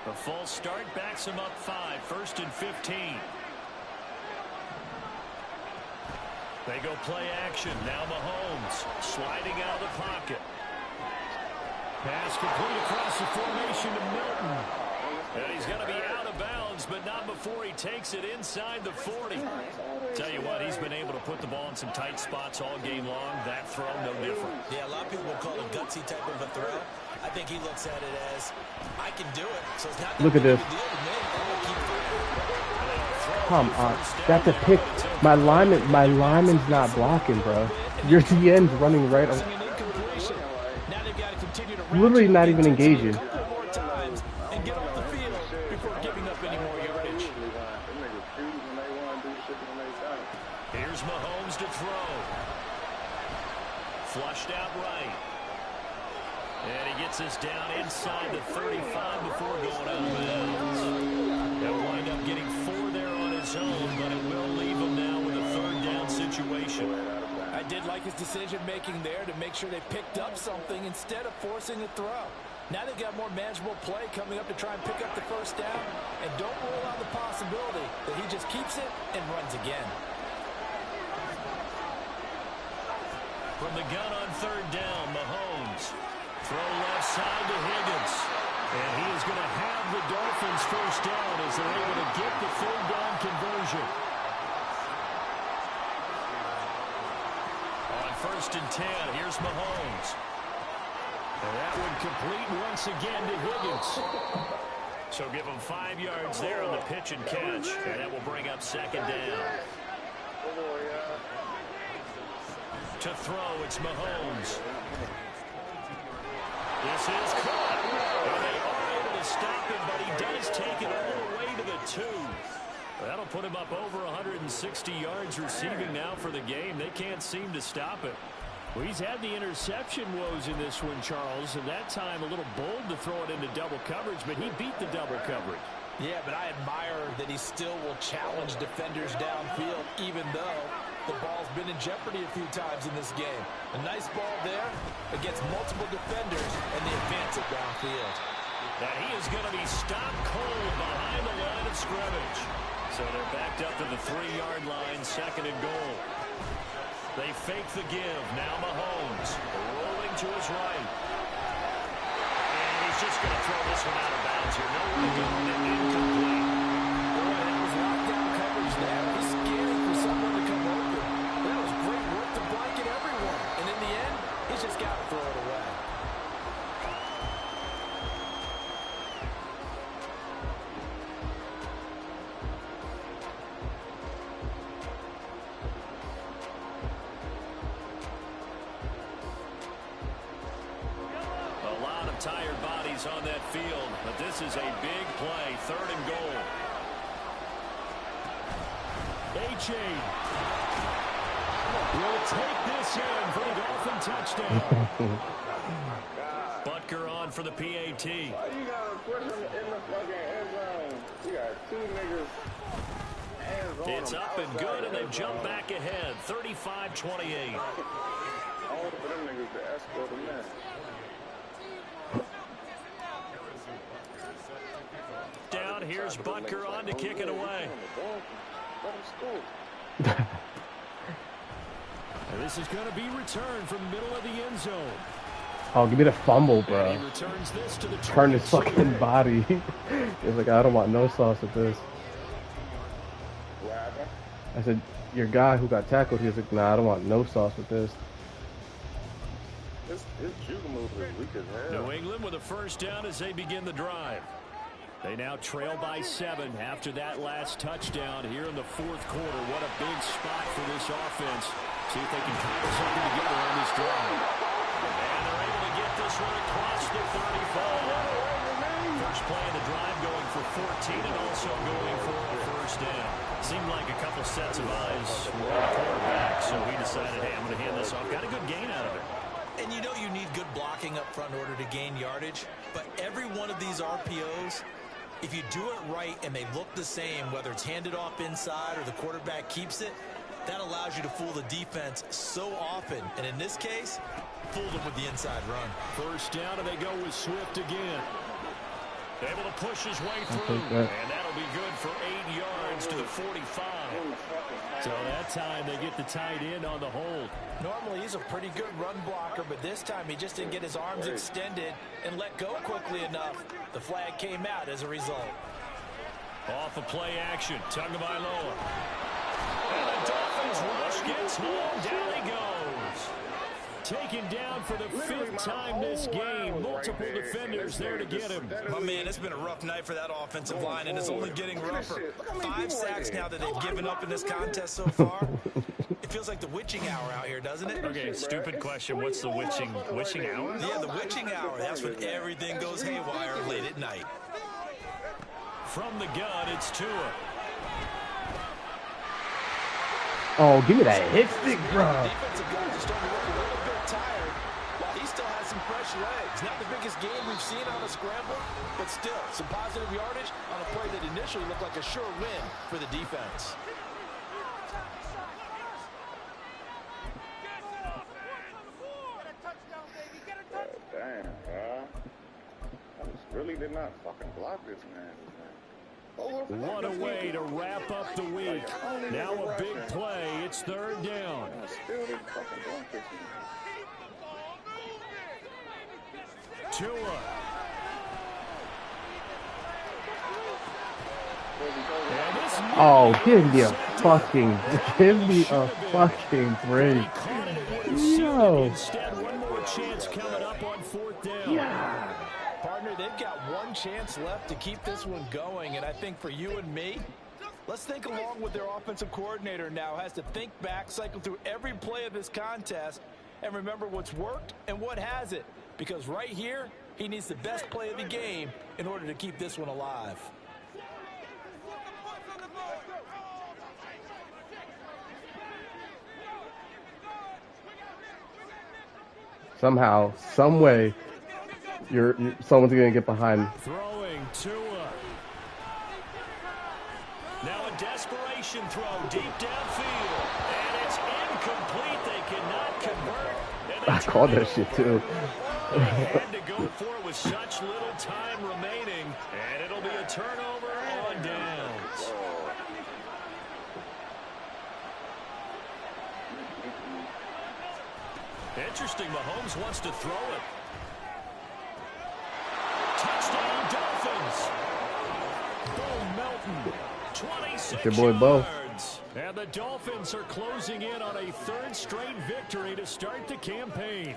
The full start backs him up 5. 1st and 15. They go play action. Now Mahomes sliding out of the pocket. Pass complete across the formation to Milton. And he's going to be out of bounds, but not before he takes it inside the 40. Tell you what, he's been able to put the ball in some tight spots all game long. That throw, no different. Yeah, a lot of people would call it a gutsy type of a throw. I think he looks at it as, I can do it. So it's not that Look at this. Come on. That's a pick. My lineman's not blocking, bro. Your DN's running right on. Literally not even engaging. Here's Mahomes to throw. Flushed out right. And he gets us down inside the 35 before going out of bounds. They'll wind up getting 4 there on his own, but it will leave him now with a 3rd down situation. I did like his decision-making there to make sure they picked up something instead of forcing a throw. Now they've got more manageable play coming up to try and pick up the 1st down, and don't rule out the possibility that he just keeps it and runs again. From the gun on 3rd down, Mahomes. Throw left side to Higgins. And he is going to have the Dolphins 1st down as they're able to get the 3rd down conversion. On 1st and 10, here's Mahomes. And that one complete once again to Higgins. So give him 5 yards there on the pitch and catch. And that will bring up 2nd down. To throw, it's Mahomes. This is caught. And they are able to stop him, but he does take it all the way to the 2. That'll put him up over 160 yards receiving now for the game. They can't seem to stop it. Well, he's had the interception woes in this one, Charles, and that time a little bold to throw it into double coverage, but he beat the double coverage. Yeah, but I admire that he still will challenge defenders downfield, even though the ball's been in jeopardy a few times in this game. A nice ball there against multiple defenders, and they advance it downfield. And he is going to be stopped cold behind the line of scrimmage. So they're backed up to the 3-yard line, 2nd and goal. They fake the give. Now Mahomes rolling to his right. And he's just going to throw this one out of bounds here. No way going in, incomplete. Boy, that was lockdown coverage there. He's scared for someone to come open. That was great work to blanket everyone. And in the end, he's just got to throw it away. tired bodies on that field, but this is a big play, 3rd and goal. A-Chain will take this in for the Dolphin touchdown. Butker on for the PAT. Why you gotta put him in the fucking end zone? You got 2 niggas. It's up and good, and they jump back ahead, 35-28. All for them niggas to escort them in. Down, here's Butker on to kick it away. And this is going to be returned from middle of the end zone. Oh, give me the fumble, bro. And he returns this to the Turn his fucking body. He's like, I don't want no sauce with this. I said, your guy who got tackled, he was like, nah, I don't want no sauce with this. His juke move is weak as hell. New England with a 1st down as they begin the drive. They now trail by 7 after that last touchdown here in the 4th quarter. What a big spot for this offense. See if they can cobble something together on this drive. And they're able to get this one across the 35. First play of the drive going for 14 and also going for a 1st down. Seemed like a couple sets of eyes were on the quarterback, so he decided, hey, I'm going to hand this off. Got a good gain out of it. And you know you need good blocking up front in order to gain yardage, but every one of these RPOs, if you do it right and they look the same, whether it's handed off inside or the quarterback keeps it, that allows you to fool the defense so often. And in this case, fooled them with the inside run. 1st down, and they go with Swift again. Able to push his way through, and that'll be good for 8 yards to the 45. So that time they get the tight end on the hold. Normally he's a pretty good run blocker, but this time he just didn't get his arms extended and let go quickly enough. The flag came out as a result. Off of play action, Tagovailoa. And the Dolphins rush gets home, down he goes. Taken down for the 5th time this game. Multiple defenders there to get him. My man, it's been a rough night for that offensive line, and it's only getting rougher. 5 sacks now that they've given up in this contest so far. It feels like the witching hour out here, doesn't it? Okay, stupid question. What's the witching hour? Yeah, the witching hour. That's when everything goes haywire late at night. From the gun, it's Tua. Oh, give me that hit stick, bro. Defensive guys are starting to look a little bit tired, while he still has some fresh legs. Not the biggest game we've seen on a scramble, but still some positive yardage on a play that initially looked like a sure win for the defense. Damn, bro. I just really did not fucking block this man. What a way to wrap up the week. Now a big play. It's 3rd down. Tua. Oh, give me a fucking break. Yo. Instead, one more chance coming up on 4th down. Yeah. Partner, they've got one chance left to keep this one going, and I think for you and me, let's think along with their offensive coordinator now. Has to think back, cycle through every play of this contest, and remember what's worked and what hasn't. Because right here, he needs the best play of the game in order to keep this one alive. Somehow, some way, someone's gonna get behind. Throwing Tua. Now a desperation throw deep downfield, and it's incomplete. They cannot convert. I called that shit too. They had to go for it with such little time remaining, and it'll be a turnover on downs. Interesting, Mahomes wants to throw it. Touchdown, Dolphins. Bo Melton. 26 Your boy Bo. yards. And the Dolphins are closing in on a 3rd straight victory to start the campaign.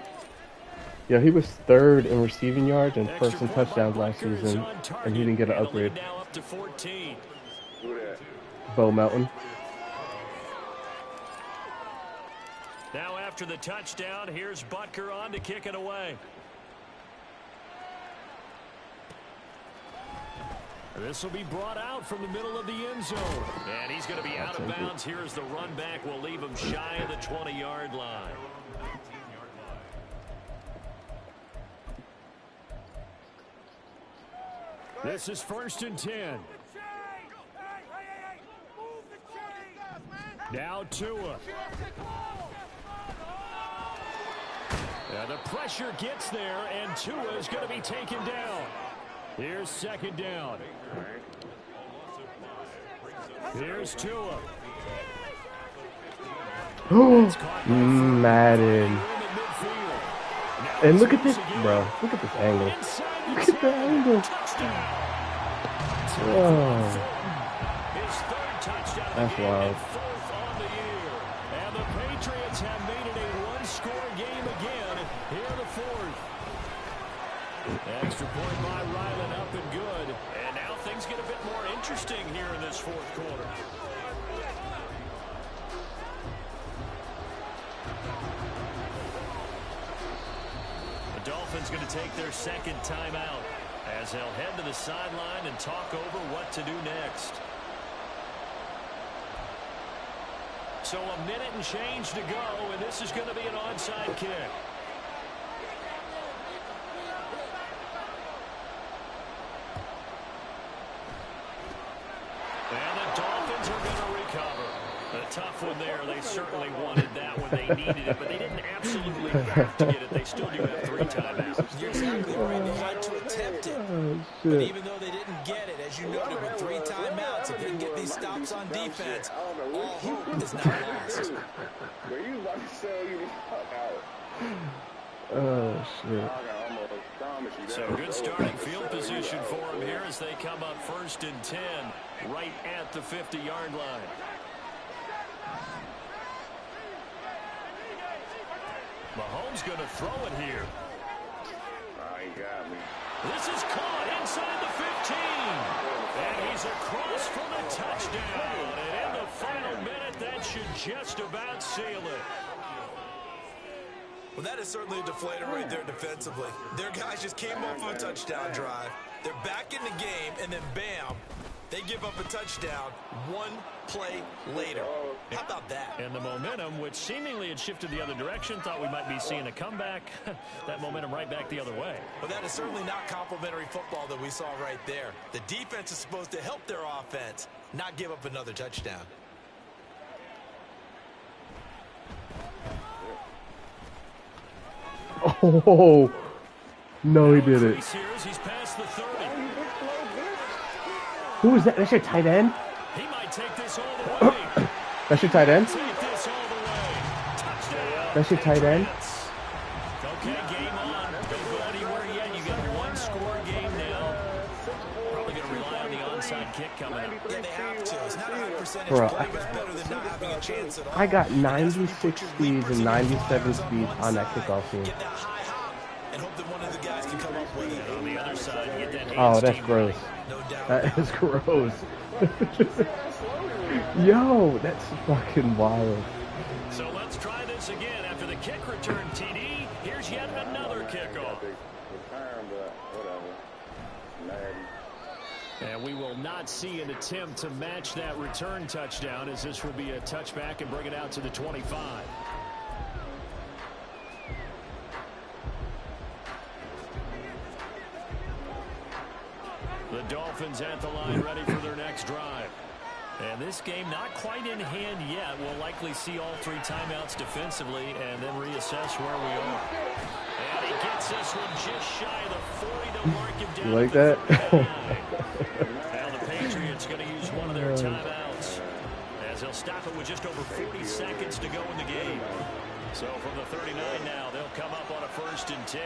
Yeah, he was 3rd in receiving yards and 1st in touchdowns last season, and he didn't get an upgrade. Now up to 14. Bo Melton. Now after the touchdown, here's Butker on to kick it away. This will be brought out from the middle of the end zone. And he's going to be out of bounds. Here as the run back will leave him shy of the 20-yard line. This is 1st and 10. Now Tua. The pressure gets there, and Tua is going to be taken down. Here's 2nd down. Here's Tua. Madden. And look at this, bro. Look at this angle. Look at the angle. Oh. That's wild. And the Patriots have made it a one-score game again here in the 4th. Extra point by Ryland, up and good. And now things get a bit more interesting here in this 4th quarter. The Dolphins going to take their 2nd timeout as they'll head to the sideline and talk over what to do next. So a minute and change to go, and this is going to be an onside kick. And the Dolphins are going to recover. A tough one there. They certainly wanted that when they needed it, but they didn't absolutely have to get it. They still do have 3 timeouts. You're exactly right. They had to attempt it. But even though they didn't get it, as you noted, with 3 timeouts, if they can get these stops on defense, all hope is not lost. But you about to sell you the fuck out. Oh, shit. So good starting field position for him here as they come up 1st and 10 right at the 50-yard line. Mahomes going to throw it here. Oh, he got me. This is caught inside the 15. And he's across for the touchdown. And in the final minute, that should just about seal it. Well, that is certainly a deflator right there defensively. Their guys just came off of a touchdown drive. They're back in the game, and then bam, they give up a touchdown 1 play later. How about that? And the momentum, which seemingly had shifted the other direction, thought we might be seeing a comeback. That momentum right back the other way. Well, that is certainly not complimentary football that we saw right there. The defense is supposed to help their offense, not give up another touchdown. Oh, no, he did it. He's past the 30. Who is that? That's your tight end? He might take this all the way. That's your tight end? Take this all the way. Touchdown. That's your tight end? Okay, game on. Don't go anywhere yet. You got a one-score game now. Probably going to rely on the onside kick coming up. Yeah, they have to. It's not a high percentage Bro, play, but it's better than not having a chance at all. I got 96 speeds and 97 speeds on that kickoff team. Get that high hop and hope that one of the guys can come up with it. On the other side, get that Oh, that's gross. No doubt. That is gross. Yo, that's fucking wild. So let's try this again after the kick return, TD. Here's yet another kickoff. And we will not see an attempt to match that return touchdown, as this will be a touchback and bring it out to the 25. The Dolphins at the line, ready for their next drive. And this game not quite in hand yet. We'll likely see all 3 timeouts defensively and then reassess where we are. And he gets this one just shy of the 40 to mark him down. You like that? Now the Patriots going to use one of their timeouts as they'll stop it with just over 40 seconds to go in the game. So from the 39 now, they'll come up on a 1st and 10.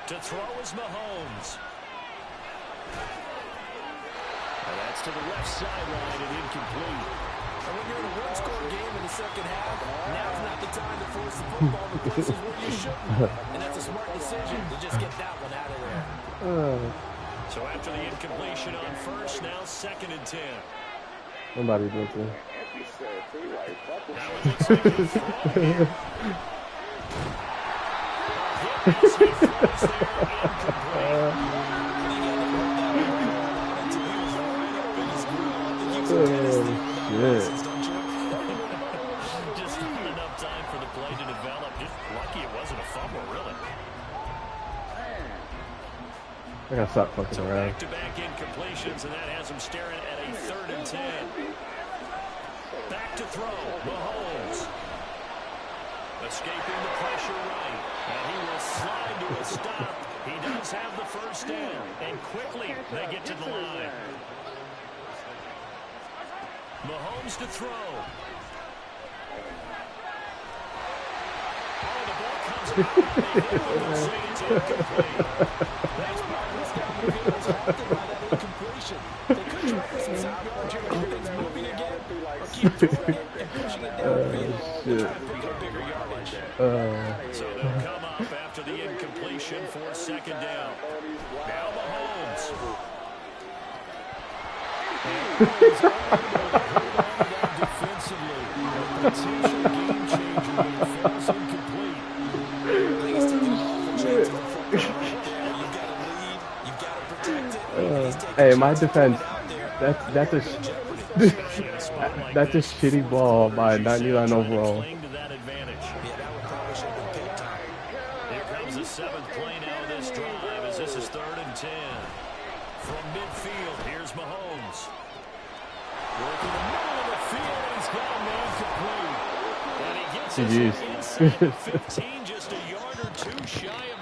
To throw is Mahomes. And that's to the left sideline and incomplete. And when you're in a one-score game in the second half, now's not the time to force the football to places where you shouldn't. And that's a smart decision to just get that one out of there. So after the incompletion on 1st, now 2nd and 10. Nobody did that. Now it looks like As he throws there, incomplete. Shit. Just not enough time for the play to develop. Just lucky it wasn't a fumble, really. I gotta stop fucking So around. back-to-back incompletions, and that has him staring at a 3rd and 10. Back to throw, Mahomes. Escaping the pressure right, and he will slide to a stop. He does have the first down, and quickly they get to the line. Mahomes to throw. Oh, the ball comes out. They hit him and say it's incomplete. That's Marcus down the field was halted by that incompletion. They could try for some yardage here to get things moving again, or keep throwing it and pushing it downfield and try and pick up bigger yardage. So they'll come up after the incompletion for 2nd down. Now Mahomes. Defensively, a potential game changer when it falls incomplete. At least he can offer change to the football right there. You've got to lead. You've got to protect it. He's taking Hey, my shots, throwing defense. it out there. That's a that's a shitty ball by 99 overall. Cling to that advantage. Yeah, that one probably should have been pick time. Here comes the 7th play now of this drive as this is 3rd and 10. From midfield, here's Mahomes. Working the middle of the field, and he's got a man complete. And he gets us inside the 15, just a yard or two shy of